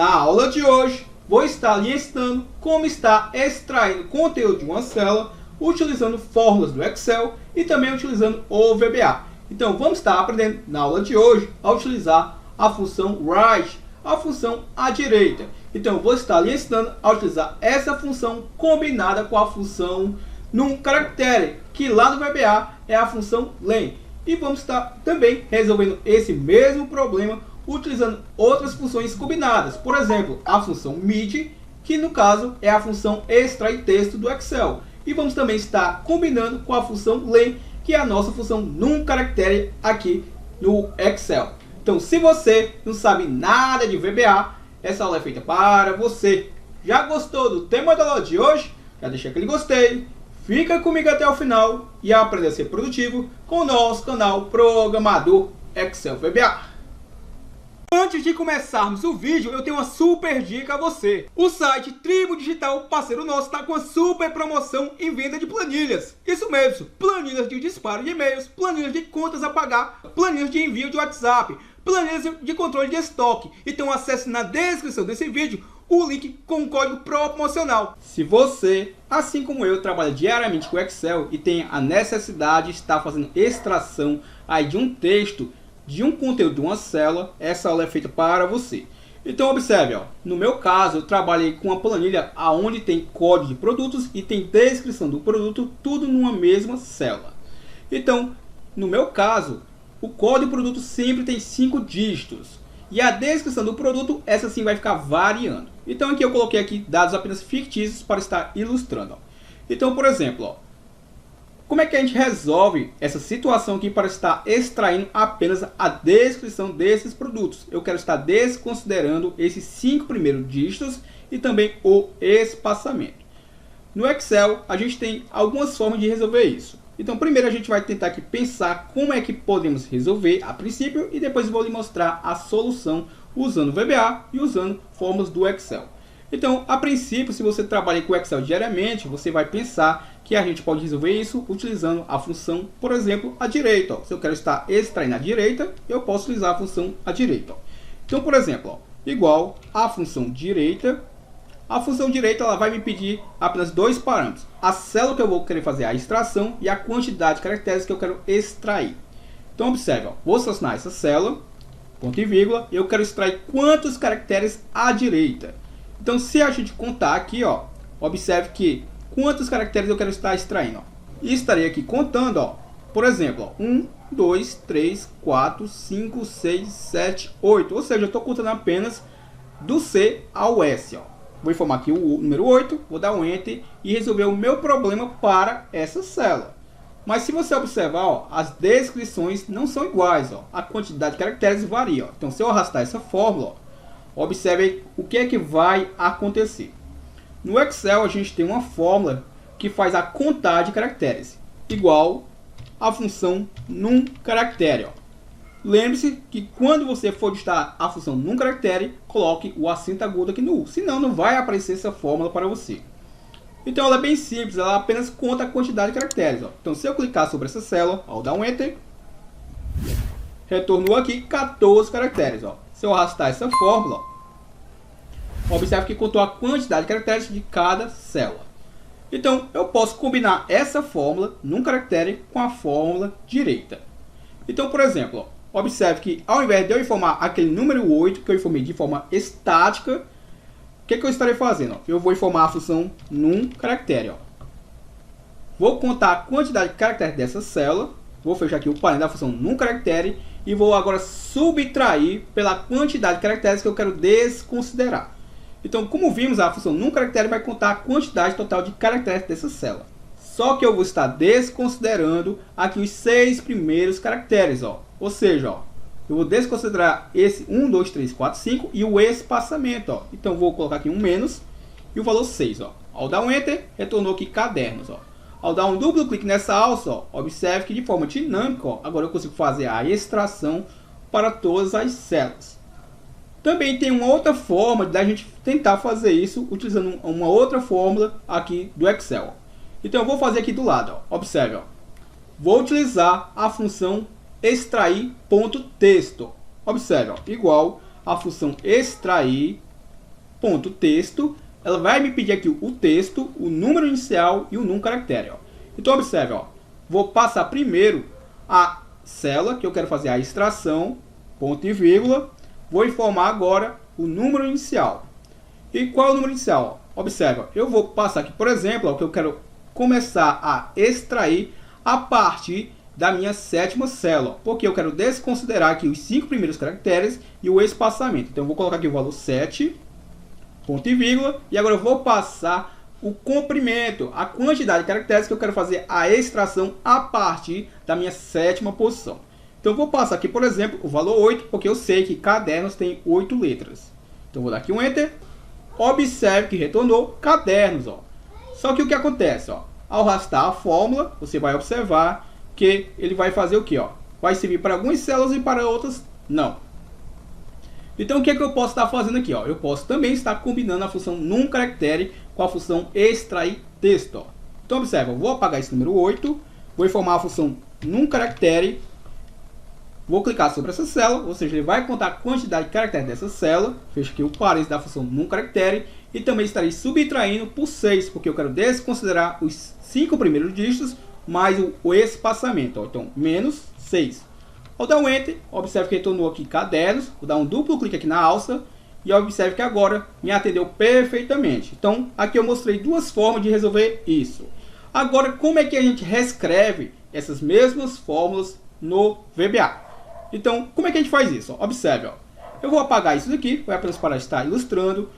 Na aula de hoje, vou estar lhe ensinando como estar extraindo conteúdo de uma célula utilizando fórmulas do Excel e também utilizando o VBA. Então, vamos estar aprendendo na aula de hoje a utilizar a função right, a função à direita. Então, vou estar lhe ensinando a utilizar essa função combinada com a função num caractere, que lá no VBA é a função len. E vamos estar também resolvendo esse mesmo problema utilizando outras funções combinadas. Por exemplo, a função mid, que no caso é a função extrair texto do Excel. E vamos também estar combinando com a função len, que é a nossa função num caractere aqui no Excel. Então, se você não sabe nada de VBA, essa aula é feita para você. Já gostou do tema da aula de hoje? Já deixa aquele gostei. Fica comigo até o final e aprenda a ser produtivo com o nosso canal Programador Excel VBA. Antes de começarmos o vídeo, eu tenho uma super dica a você. O site Tribo Digital, parceiro nosso, está com uma super promoção em venda de planilhas. Isso mesmo, planilhas de disparo de e-mails, planilhas de contas a pagar, planilhas de envio de WhatsApp, planilhas de controle de estoque. Então acesse na descrição desse vídeo o link com o código promocional. Se você, assim como eu, trabalha diariamente com Excel e tem a necessidade de estar fazendo extração aí de um texto, de um conteúdo de uma célula, essa aula é feita para você. Então observe, ó, no meu caso eu trabalhei com uma planilha onde tem código de produtos e tem descrição do produto, tudo numa mesma célula. Então, no meu caso, o código de produto sempre tem 5 dígitos. E a descrição do produto, essa sim vai ficar variando. Então aqui eu coloquei aqui dados apenas fictícios para estar ilustrando. Ó. Então, por exemplo, ó, como é que a gente resolve essa situação aqui para estar extraindo apenas a descrição desses produtos? Eu quero estar desconsiderando esses 5 primeiros dígitos e também o espaçamento. No Excel, a gente tem algumas formas de resolver isso. Então, primeiro a gente vai tentar aqui pensar como é que podemos resolver a princípio e depois eu vou lhe mostrar a solução usando o VBA e usando fórmulas do Excel. Então, a princípio, se você trabalha com o Excel diariamente, você vai pensar que a gente pode resolver isso utilizando a função, por exemplo, à direita. Ó. Se eu quero estar extraindo à direita, eu posso utilizar a função à direita. Ó. Então, por exemplo, ó, igual a função direita. A função direita ela vai me pedir apenas 2 parâmetros. A célula que eu vou querer fazer a extração e a quantidade de caracteres que eu quero extrair. Então, observe, ó, vou selecionar essa célula, ponto e vírgula, e eu quero extrair quantos caracteres à direita. Então, se a gente contar aqui, ó, observe que quantos caracteres eu quero estar extraindo. Ó. E estarei aqui contando, ó, por exemplo, ó, 1, 2, 3, 4, 5, 6, 7, 8. Ou seja, eu estou contando apenas do C ao S. Ó. Vou informar aqui o número 8, vou dar um Enter e resolver o meu problema para essa célula. Mas se você observar, ó, as descrições não são iguais. Ó. A quantidade de caracteres varia. Ó. Então, se eu arrastar essa fórmula, ó, observe o que é que vai acontecer. No Excel, a gente tem uma fórmula que faz a contagem de caracteres, igual a função num caractere. Lembre-se que quando você for digitar a função num caractere, coloque o acento agudo aqui no U, senão não vai aparecer essa fórmula para você. Então ela é bem simples, ela apenas conta a quantidade de caracteres. Ó. Então se eu clicar sobre essa célula, ao dar um Enter, retornou aqui 14 caracteres. Ó. Se eu arrastar essa fórmula, ó, observe que contou a quantidade de caracteres de cada célula. Então, eu posso combinar essa fórmula num caractere com a fórmula direita. Então, por exemplo, ó, observe que ao invés de eu informar aquele número 8, que eu informei de forma estática, o que eu estarei fazendo? Ó? Eu vou informar a função num caractere. Ó. Vou contar a quantidade de caracteres dessa célula. Vou fechar aqui o parênteses da função num caractere. E vou agora subtrair pela quantidade de caracteres que eu quero desconsiderar. Então, como vimos, a função num caractere vai contar a quantidade total de caracteres dessa célula. Só que eu vou estar desconsiderando aqui os 6 primeiros caracteres. Ó. Ou seja, ó, eu vou desconsiderar esse 1, 2, 3, 4, 5 e o espaçamento. Ó. Então, vou colocar aqui um menos e o valor 6. Ó. Ao dar um Enter, retornou aqui cadernos. Ó. Ao dar um duplo clique nessa alça, ó, observe que de forma dinâmica, ó, agora eu consigo fazer a extração para todas as células. Também tem uma outra forma da gente tentar fazer isso utilizando uma outra fórmula aqui do Excel. Então eu vou fazer aqui do lado. Ó. Observe, ó. Vou utilizar a função extrair.texto. Observe, ó, igual a função extrair ponto texto, ela vai me pedir aqui o texto, o número inicial e o num caractere. Ó. Então observe, ó, vou passar primeiro a célula que eu quero fazer a extração, ponto e vírgula, vou informar agora o número inicial. E qual é o número inicial? Ó, observe, ó, eu vou passar aqui, por exemplo, ó, que eu quero começar a extrair a partir da minha sétima célula, porque eu quero desconsiderar aqui os 5 primeiros caracteres e o espaçamento. Então eu vou colocar aqui o valor 7, ponto e vírgula, e agora eu vou passar o comprimento, a quantidade de caracteres que eu quero fazer a extração a partir da minha sétima posição. Então eu vou passar aqui, por exemplo, o valor 8, porque eu sei que cadernos tem 8 letras. Então eu vou dar aqui um Enter. Observe que retornou cadernos. Ó. Só que o que acontece? Ó, ao arrastar a fórmula, você vai observar que ele vai fazer o que? Vai servir para algumas células e para outras não. Então o que é que eu posso estar fazendo aqui? Ó? Eu posso também estar combinando a função num caractere com a função extrair texto. Ó. Então observa, eu vou apagar esse número 8, vou informar a função num caractere, vou clicar sobre essa célula, ou seja, ele vai contar a quantidade de caracteres dessa célula, fecho aqui o parênteses da função num caractere, e também estarei subtraindo por 6, porque eu quero desconsiderar os 5 primeiros dígitos mais o espaçamento. Ó. Então, menos 6. Ao dar um Enter, observe que retornou aqui cadernos. Vou dar um duplo clique aqui na alça e observe que agora me atendeu perfeitamente. Então, aqui eu mostrei duas formas de resolver isso. Agora, como é que a gente reescreve essas mesmas fórmulas no VBA? Então, como é que a gente faz isso? Ó, observe, ó. Eu vou apagar isso daqui, foi apenas para estar ilustrando.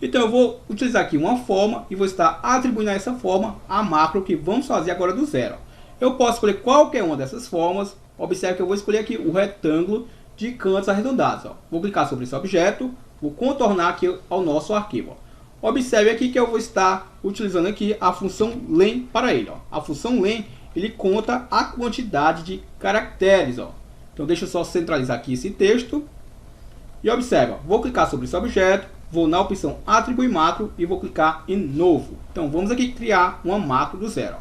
Então eu vou utilizar aqui uma forma e vou estar atribuindo a essa forma a macro que vamos fazer agora do zero. Eu posso escolher qualquer uma dessas formas. Observe que eu vou escolher aqui o retângulo de cantos arredondados. Ó. Vou clicar sobre esse objeto, vou contornar aqui ao nosso arquivo. Ó. Observe aqui que eu vou estar utilizando aqui a função len para ele. Ó. A função len, ele conta a quantidade de caracteres. Ó. Então deixa eu só centralizar aqui esse texto. E observe, ó. Vou clicar sobre esse objeto. Vou na opção atribuir macro e vou clicar em novo. Então vamos aqui criar uma macro do zero.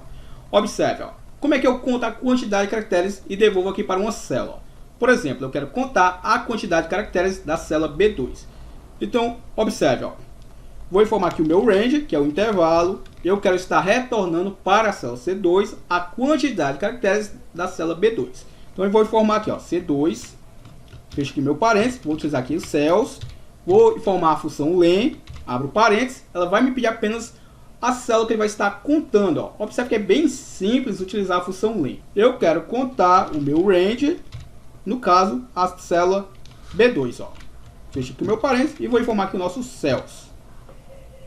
Observe, ó, como é que eu conto a quantidade de caracteres e devolvo aqui para uma célula. Por exemplo, eu quero contar a quantidade de caracteres da célula B2. Então, observe, ó, vou informar aqui o meu range, que é o intervalo. Eu quero estar retornando para a célula C2 a quantidade de caracteres da célula B2. Então eu vou informar aqui, ó, C2, fecho aqui meu parênteses, vou utilizar aqui os cells. Vou informar a função len, abro parênteses, ela vai me pedir apenas a célula que ele vai estar contando. Ó. Observe que é bem simples utilizar a função len. Eu quero contar o meu range, no caso, a célula B2. Ó. Fecho aqui o meu parênteses e vou informar aqui o nosso cells.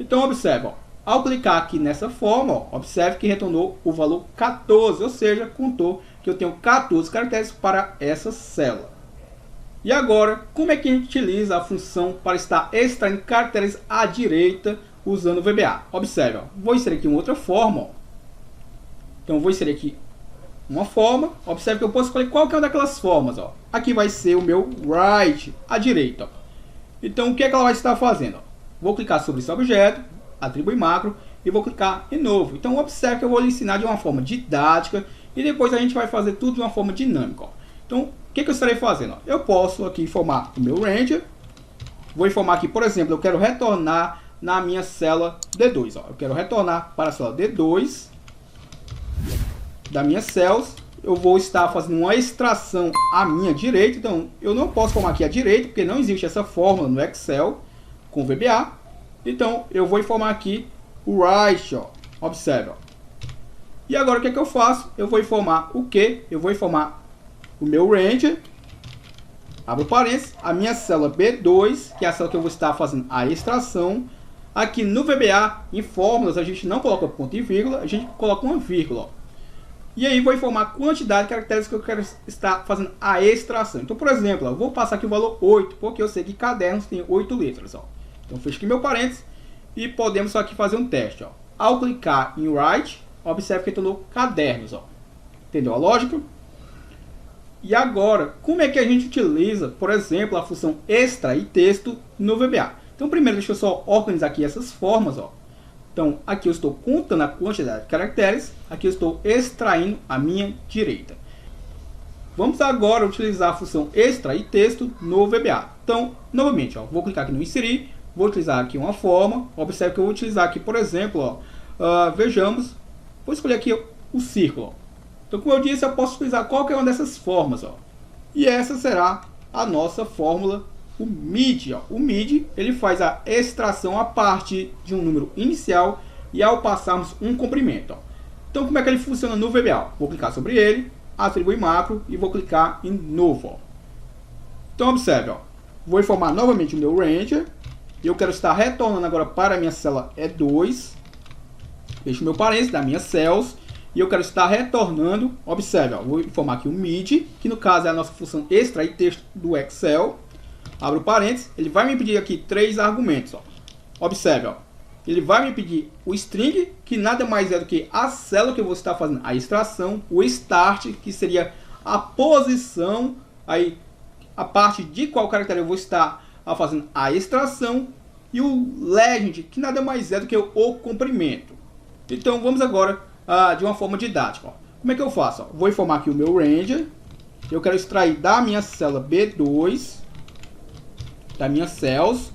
Então observe, ó, ao clicar aqui nessa forma, ó, observe que retornou o valor 14, ou seja, contou que eu tenho 14 caracteres para essa célula. E agora, como é que a gente utiliza a função para estar extraindo caracteres à direita usando o VBA? Observe, ó, vou inserir aqui uma outra forma. Ó. Então, vou inserir aqui uma forma. Observe que eu posso escolher qualquer uma daquelas formas. Ó. Aqui vai ser o meu right à direita. Ó. Então, o que é que ela vai estar fazendo? Ó? Vou clicar sobre esse objeto, atribuir macro, e vou clicar em novo. Então, observe que eu vou lhe ensinar de uma forma didática e depois a gente vai fazer tudo de uma forma dinâmica. Ó. Então, o que eu estarei fazendo? Eu posso aqui informar o meu range. Vou informar aqui, por exemplo, eu quero retornar na minha célula D2. Ó. Eu quero retornar para a célula D2 da minha cells. Eu vou estar fazendo uma extração à minha direita. Então, eu não posso formar aqui à direita, porque não existe essa fórmula no Excel com VBA. Então, eu vou informar aqui o right. Ó. Observe. Ó. E agora, o que é que eu faço? Eu vou informar o quê? Eu vou informar o meu range, abro parênteses, a minha célula B2, que é a célula que eu vou estar fazendo a extração. Aqui no VBA, em fórmulas, a gente não coloca ponto e vírgula, a gente coloca uma vírgula. Ó. E aí vou informar a quantidade de caracteres que eu quero estar fazendo a extração. Então, por exemplo, eu vou passar aqui o valor 8, porque eu sei que cadernos tem 8 letras. Ó. Então, fecho aqui meu parênteses e podemos só aqui fazer um teste. Ó. Ao clicar em write, observe que retornou cadernos. Ó. Entendeu a lógica? E agora, como é que a gente utiliza, por exemplo, a função extrair texto no VBA? Então, primeiro, deixa eu só organizar aqui essas formas. Ó. Então, aqui eu estou contando a quantidade de caracteres, aqui eu estou extraindo a minha direita. Vamos agora utilizar a função extrair texto no VBA. Então, novamente, ó, vou clicar aqui no inserir, vou utilizar aqui uma forma. Observe que eu vou utilizar aqui, por exemplo, ó, vejamos, vou escolher aqui o círculo. Ó. Então, como eu disse, eu posso utilizar qualquer uma dessas formas. Ó. E essa será a nossa fórmula, o MIDI. Ó. O MIDI ele faz a extração a partir de um número inicial e ao passarmos um comprimento. Ó. Então, como é que ele funciona no VBA? Vou clicar sobre ele, atribuir macro e vou clicar em novo. Ó. Então, observe, ó. Vou informar novamente o meu Ranger. E eu quero estar retornando agora para a minha célula E2. Deixo o meu parênteses da minha cells. E eu quero estar retornando, observe, ó, vou informar aqui o MIDI, que no caso é a nossa função extrair texto do Excel. Abro o parênteses, ele vai me pedir aqui 3 argumentos. Ó. Observe, ó, ele vai me pedir o string, que nada mais é do que a célula que eu vou estar fazendo a extração. O start, que seria a posição, aí, a parte de qual caractere eu vou estar fazendo a extração. E o legend, que nada mais é do que o comprimento. Então vamos agora de uma forma didática. Ó. Como é que eu faço? Ó? Vou informar aqui o meu Ranger. Eu quero extrair da minha célula B2, da minha cells,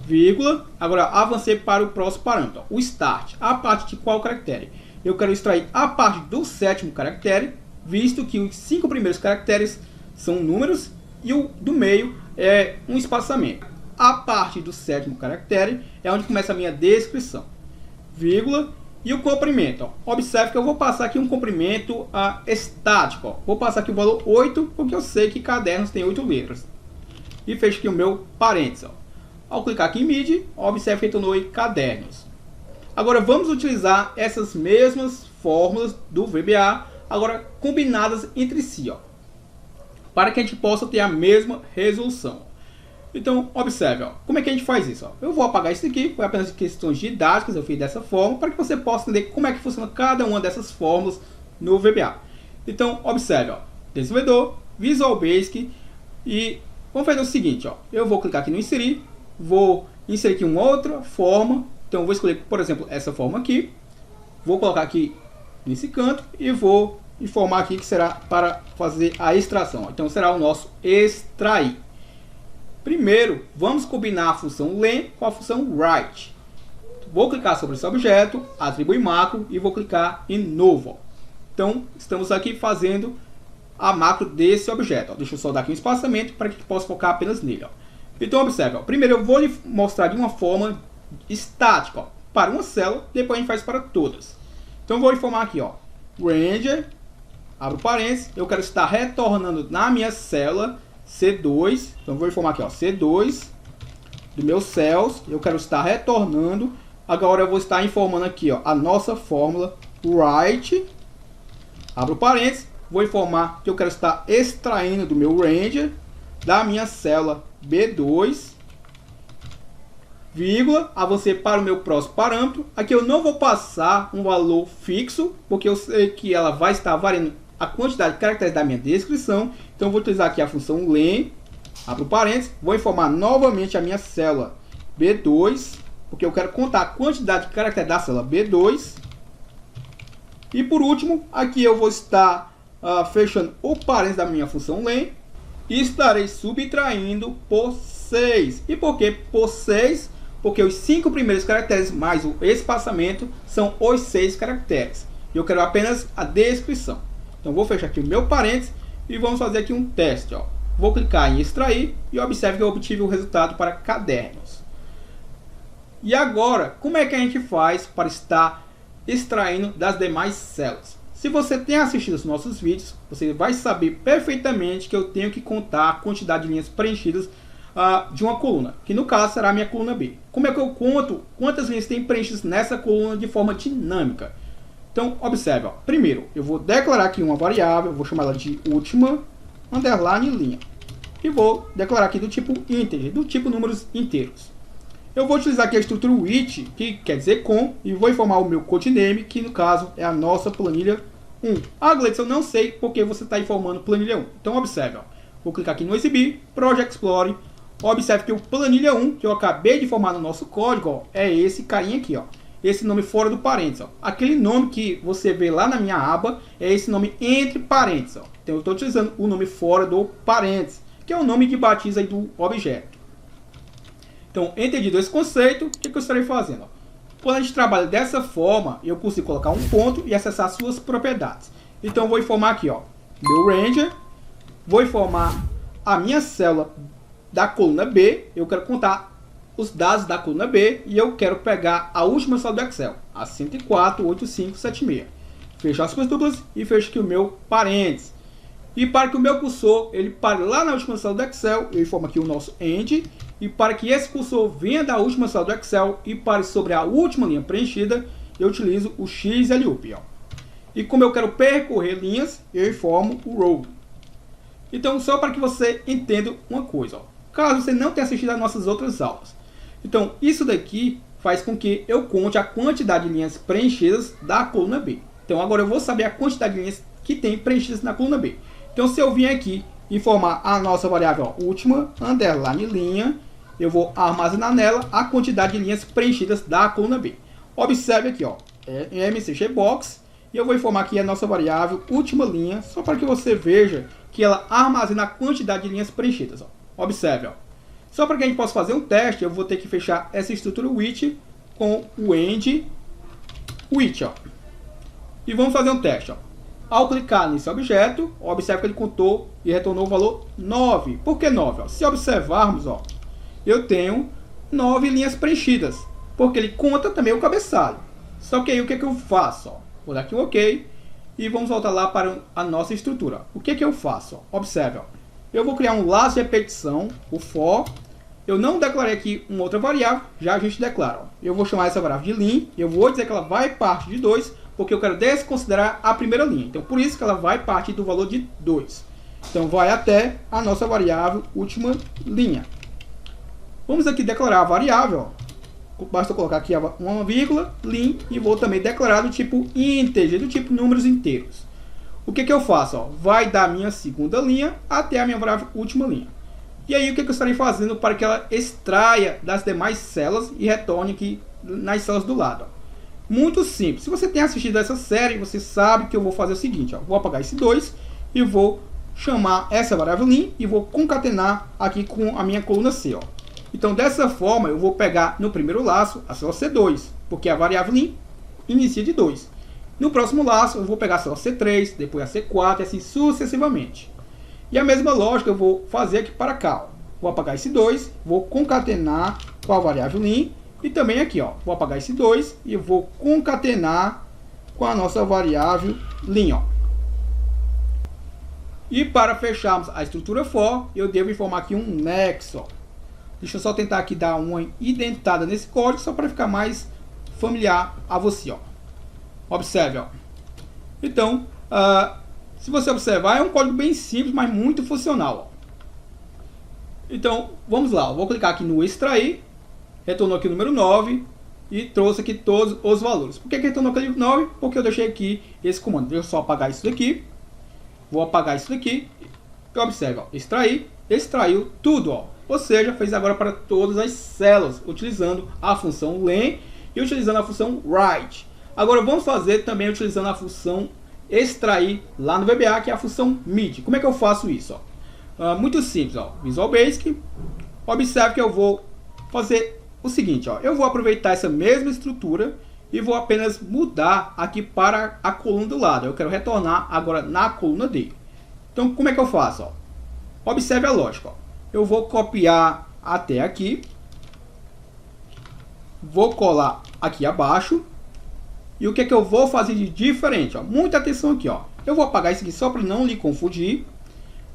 vírgula. Agora avancei para o próximo parâmetro. Ó. O start, a parte de qual caractere? Eu quero extrair a parte do 7º caractere, visto que os 5 primeiros caracteres são números e o do meio é um espaçamento. A parte do 7º caractere é onde começa a minha descrição, vírgula. E o comprimento, ó. Observe que eu vou passar aqui um comprimento estático. Ó. Vou passar aqui o valor 8, porque eu sei que cadernos tem 8 letras. E fecho aqui o meu parênteses. Ó. Ao clicar aqui em MIDI, observe que retornou em cadernos. Agora vamos utilizar essas mesmas fórmulas do VBA, agora combinadas entre si, ó, para que a gente possa ter a mesma resolução. Então, observe, ó, como é que a gente faz isso? Ó? Eu vou apagar isso aqui, foi apenas questões didáticas, eu fiz dessa forma, para que você possa entender como é que funciona cada uma dessas fórmulas no VBA. Então, observe, ó, desenvolvedor, Visual Basic, e vamos fazer o seguinte, ó, eu vou clicar aqui no inserir, vou inserir aqui uma outra forma, então eu vou escolher, por exemplo, essa forma aqui, vou colocar aqui nesse canto e vou informar aqui que será para fazer a extração. Ó. Então, será o nosso extrair. Primeiro, vamos combinar a função len com a função write. Vou clicar sobre esse objeto, atribuir macro e vou clicar em novo. Então, estamos aqui fazendo a macro desse objeto. Ó. Deixa eu só dar aqui um espaçamento para que possa focar apenas nele. Ó. Então, observe. Ó. Primeiro, eu vou lhe mostrar de uma forma estática, ó, para uma célula, depois a gente faz para todas. Então, eu vou informar aqui, ó, Ranger, abro parênteses, eu quero estar retornando na minha célula C2, então vou informar aqui, ó, C2 do meu cells, eu quero estar retornando. Agora eu vou estar informando aqui, ó, a nossa fórmula write, abro parênteses, vou informar que eu quero estar extraindo do meu Ranger, da minha célula B2, vírgula, avancei para o meu próximo parâmetro. Aqui eu não vou passar um valor fixo, porque eu sei que ela vai estar variando a quantidade de caracteres da minha descrição. Então, eu vou utilizar aqui a função len, abro parênteses, vou informar novamente a minha célula B2, porque eu quero contar a quantidade de caracteres da célula B2. E por último, aqui eu vou estar fechando o parênteses da minha função len e estarei subtraindo por 6. E por que por 6? Porque os 5 primeiros caracteres mais o espaçamento são os 6 caracteres. E eu quero apenas a descrição. Então, vou fechar aqui o meu parênteses e vamos fazer aqui um teste. Ó. Vou clicar em extrair e observe que eu obtive o resultado para cadernos. E agora, como é que a gente faz para estar extraindo das demais células? Se você tem assistido os nossos vídeos, você vai saber perfeitamente que eu tenho que contar a quantidade de linhas preenchidas de uma coluna, que no caso será a minha coluna B. Como é que eu conto quantas linhas tem preenchidas nessa coluna de forma dinâmica? Então, observe, ó. Primeiro, eu vou declarar aqui uma variável, vou chamar ela de última, underline linha. E vou declarar aqui do tipo integer, do tipo números inteiros. Eu vou utilizar aqui a estrutura with, que quer dizer com, e vou informar o meu codename, que no caso é a nossa planilha 1. Ah, Gleidson, eu não sei porque você está informando planilha 1. Então, observe, ó. Vou clicar aqui no exibir, Project Explorer. Observe que o planilha 1, que eu acabei de formar no nosso código, ó, é esse carinha aqui, ó. Esse nome fora do parênteses, ó. Aquele nome que você vê lá na minha aba é esse nome entre parênteses, ó. Então eu estou utilizando o nome fora do parênteses, que é o nome de batismo aí do objeto. Então, entendido esse conceito, o que eu estarei fazendo? Quando a gente trabalha dessa forma, eu consigo colocar um ponto e acessar suas propriedades. Então, eu vou informar aqui, ó, meu Ranger, vou informar a minha célula da coluna B, eu quero contar os dados da coluna B e eu quero pegar a última célula do Excel, a 1048576. Fecho aspas duplas e fecho aqui o meu parênteses. E para que o meu cursor ele pare lá na última célula do Excel, eu informo aqui o nosso end. E para que esse cursor venha da última célula do Excel e pare sobre a última linha preenchida, eu utilizo o XLUP. Ó. E como eu quero percorrer linhas, eu informo o row. Então, só para que você entenda uma coisa. Ó. Caso você não tenha assistido às nossas outras aulas. Então, isso daqui faz com que eu conte a quantidade de linhas preenchidas da coluna B. Então, agora eu vou saber a quantidade de linhas que tem preenchidas na coluna B. Então, se eu vim aqui informar a nossa variável ó, última, underline linha, eu vou armazenar nela a quantidade de linhas preenchidas da coluna B. Observe aqui, ó, mcgbox, e eu vou informar aqui a nossa variável última linha, só para que você veja que ela armazena a quantidade de linhas preenchidas. Ó. Observe, ó. Só para que a gente possa fazer um teste, eu vou ter que fechar essa estrutura with com o end with. Ó. E vamos fazer um teste. Ó. Ao clicar nesse objeto, observe que ele contou e retornou o valor 9. Por que 9? Ó? Se observarmos, ó, eu tenho 9 linhas preenchidas, porque ele conta também o cabeçalho. Só que aí o que eu faço? Ó? Vou dar aqui um OK e vamos voltar lá para a nossa estrutura. O que eu faço? Ó? Observe, ó. Eu vou criar um laço de repetição, o for. Eu não declarei aqui uma outra variável, já a gente declara. Ó. Eu vou chamar essa variável de lim, eu vou dizer que ela vai partir de 2, porque eu quero desconsiderar a primeira linha. Então, por isso que ela vai partir do valor de 2. Então, vai até a nossa variável última linha. Vamos aqui declarar a variável. Ó. Basta colocar aqui uma vírgula, lim, e vou também declarar do tipo integer, do tipo números inteiros. O que eu faço? Ó? Vai da minha segunda linha até a minha variável última linha. E aí, o que eu estarei fazendo para que ela extraia das demais células e retorne aqui nas células do lado? Ó. Muito simples. Se você tem assistido essa série, você sabe que eu vou fazer o seguinte. Ó. Vou apagar esse 2 e vou chamar essa variável lim e vou concatenar aqui com a minha coluna C. Ó. Então, dessa forma, eu vou pegar no primeiro laço a célula C2, porque a variável lim inicia de 2. No próximo laço, eu vou pegar a célula C3, depois a C4 e assim sucessivamente. E a mesma lógica eu vou fazer aqui para cá. Ó. Vou apagar esse 2, vou concatenar com a variável lim. E também aqui, ó, vou apagar esse 2 e vou concatenar com a nossa variável lim. Ó. E para fecharmos a estrutura for, eu devo informar aqui um next. Ó. Deixa eu só tentar aqui dar uma indentada nesse código, só para ficar mais familiar a você. Ó. Observe, ó. Então, se você observar, é um código bem simples, mas muito funcional. Ó. Então, vamos lá. Eu vou clicar aqui no extrair, retornou aqui o número 9 e trouxe aqui todos os valores. Por que retornou aquele 9? Porque eu deixei aqui esse comando. Deixa eu só apagar isso daqui. Vou apagar isso daqui. E observe, ó. Extrair, extraiu tudo, ó. Ou seja, fez agora para todas as células, utilizando a função len e utilizando a função write. Agora vamos fazer também utilizando a função extrair lá no VBA, que é a função mid. Como é que eu faço isso? Ó? Muito simples, ó. Visual Basic. Observe que eu vou fazer o seguinte, ó. Eu vou aproveitar essa mesma estrutura e vou apenas mudar aqui para a coluna do lado. Eu quero retornar agora na coluna D. Então, como é que eu faço? Ó? Observe a lógica. Ó. Eu vou copiar até aqui. Vou colar aqui abaixo. E o que eu vou fazer de diferente? Ó? Muita atenção aqui. Ó. Eu vou apagar isso aqui só para não lhe confundir.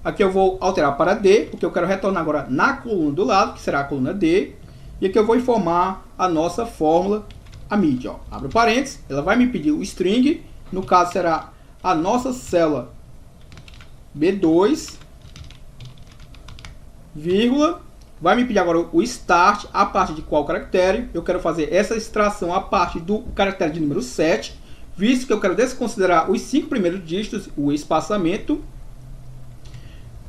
Aqui eu vou alterar para D, porque eu quero retornar agora na coluna do lado, que será a coluna D. E aqui eu vou informar a nossa fórmula, a mid. Ó. Abro parênteses, ela vai me pedir o string. No caso será a nossa célula B2, vírgula. Vai me pedir agora o start, a partir de qual caractere. Eu quero fazer essa extração a partir do caractere de número 7, visto que eu quero desconsiderar os 5 primeiros dígitos, o espaçamento.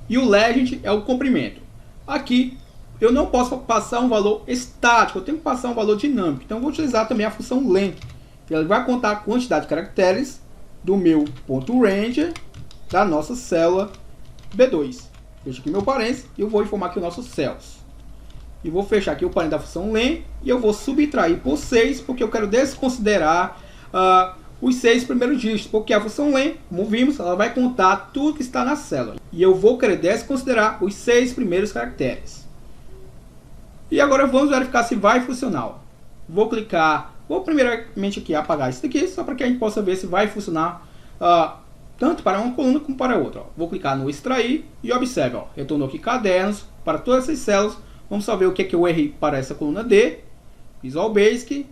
E o legend é o comprimento. Aqui eu não posso passar um valor estático, eu tenho que passar um valor dinâmico. Então eu vou utilizar também a função len. Ela vai contar a quantidade de caracteres do meu ponto ranger da nossa célula B2. Fecho aqui meu parênteses e eu vou informar aqui os nossos céus. e vou fechar aqui o parênteses da função len e eu vou subtrair por 6, porque eu quero desconsiderar os 6 primeiros dígitos, porque a função len, como vimos, ela vai contar tudo que está na célula. E eu vou querer desconsiderar os 6 primeiros caracteres. E agora vamos verificar se vai funcionar. Vou clicar, vou primeiramente aqui apagar isso daqui, só para que a gente possa ver se vai funcionar tanto para uma coluna como para outra. Vou clicar no extrair e observe, retornou aqui cadernos para todas essas células. Vamos só ver o que é que eu errei para essa coluna D, Visual Basic.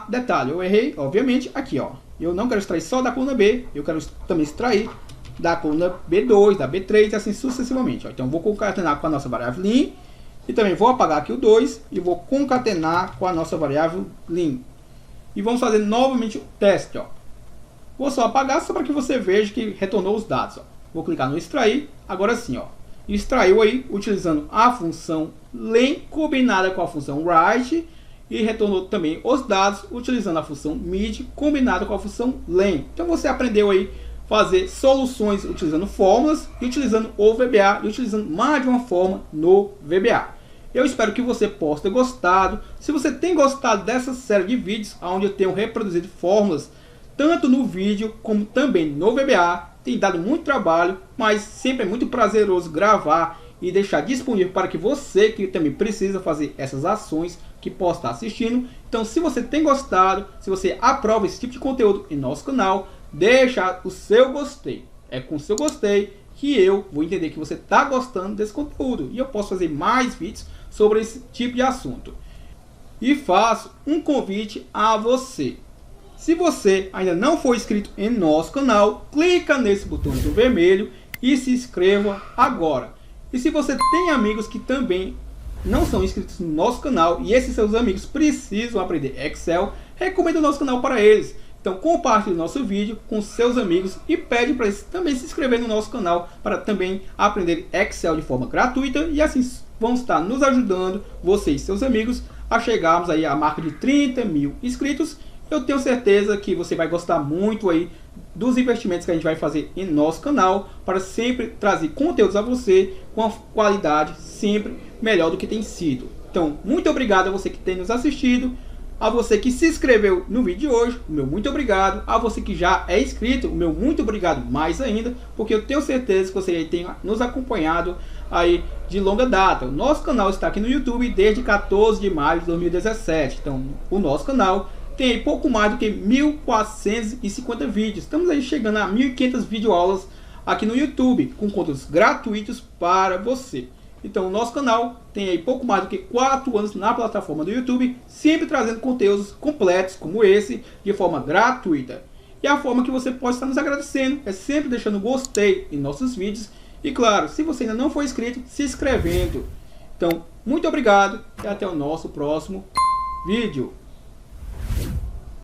Detalhe, eu errei, obviamente, aqui, eu não quero extrair só da coluna B, eu quero também extrair da coluna B2, da B3 e assim sucessivamente. Então, vou concatenar com a nossa variável len e também vou apagar aqui o 2 e vou concatenar com a nossa variável len. E vamos fazer novamente o teste, Vou só apagar só para que você veja que retornou os dados, Vou clicar no extrair, agora sim, extraiu aí utilizando a função len combinada com a função write e retornou também os dados utilizando a função mid combinada com a função len. Então você aprendeu aí fazer soluções utilizando fórmulas e utilizando o VBA e utilizando mais de uma forma no VBA. Eu espero que você possa ter gostado. Se você tem gostado dessa série de vídeos onde eu tenho reproduzido fórmulas tanto no vídeo como também no VBA, tem dado muito trabalho, mas sempre é muito prazeroso gravar e deixar disponível para que você que também precisa fazer essas ações que possa estar assistindo. Então, se você tem gostado, se você aprova esse tipo de conteúdo em nosso canal, deixa o seu gostei. É com o seu gostei que eu vou entender que você está gostando desse conteúdo e eu posso fazer mais vídeos sobre esse tipo de assunto. E faço um convite a você. Se você ainda não for inscrito em nosso canal, clica nesse botãozinho vermelho e se inscreva agora. E se você tem amigos que também não são inscritos no nosso canal e esses seus amigos precisam aprender Excel, recomendo o nosso canal para eles. Então compartilhe o nosso vídeo com seus amigos e pede para eles também se inscrever no nosso canal para também aprender Excel de forma gratuita e assim vão estar nos ajudando, vocês e seus amigos, a chegarmos aí à marca de 30 mil inscritos. Eu tenho certeza que você vai gostar muito aí dos investimentos que a gente vai fazer em nosso canal para sempre trazer conteúdos a você com a qualidade sempre melhor do que tem sido. Então, muito obrigado a você que tem nos assistido, a você que se inscreveu no vídeo de hoje, o meu muito obrigado, a você que já é inscrito, o meu muito obrigado mais ainda, porque eu tenho certeza que você tem nos acompanhado aí de longa data. O nosso canal está aqui no YouTube desde 14 de maio de 2017, então o nosso canal tem aí pouco mais do que 1.450 vídeos. Estamos aí chegando a 1.500 videoaulas aqui no YouTube, com conteúdos gratuitos para você. Então o nosso canal tem aí pouco mais do que 4 anos na plataforma do YouTube, sempre trazendo conteúdos completos como esse, de forma gratuita. E a forma que você pode estar nos agradecendo é sempre deixando gostei em nossos vídeos. E claro, se você ainda não for inscrito, se inscrevendo. Então, muito obrigado e até o nosso próximo vídeo.